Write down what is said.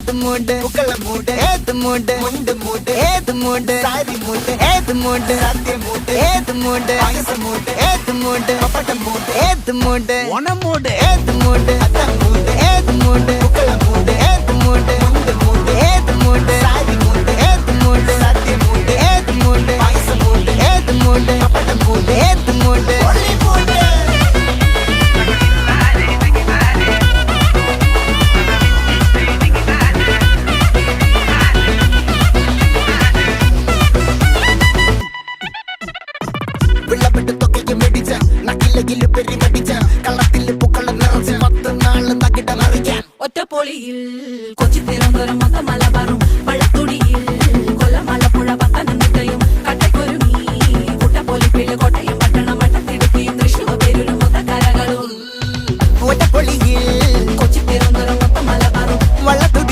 ഏത് മൂട് പുക്കള മൂട് ഏത് മൂട് മുണ്ട് മൂട് ഏത് മൂട് സാരി മൂട് ഏത് മൂട് സത്യ മൂട് ഏത് മൂട് പായസ മൂട് ഏത് മൂട് പപ്പടം മൂട് ഏത് മൂട് ഓണം മൂട് ഏത് മൂട് അത്തം മൂട് ഏത് മൂട് പുക്കള മൂട് ഏത് മൂട് മുണ്ട് മൂട് ഏത് മൂട് സാരി മൂട് ഏത് മൂട് സത്യ മൂട് ഏത് മൂട് പായസ മൂട് ഏത് മൂട് പപ്പടം മൂട് ഏത് മൂട് ഒറ്റപ്പൊളിയിൽ കൊച്ചി തിരുവനന്തപുരം മൊത്തം മലബാറും വള്ളത്തുടിയിൽ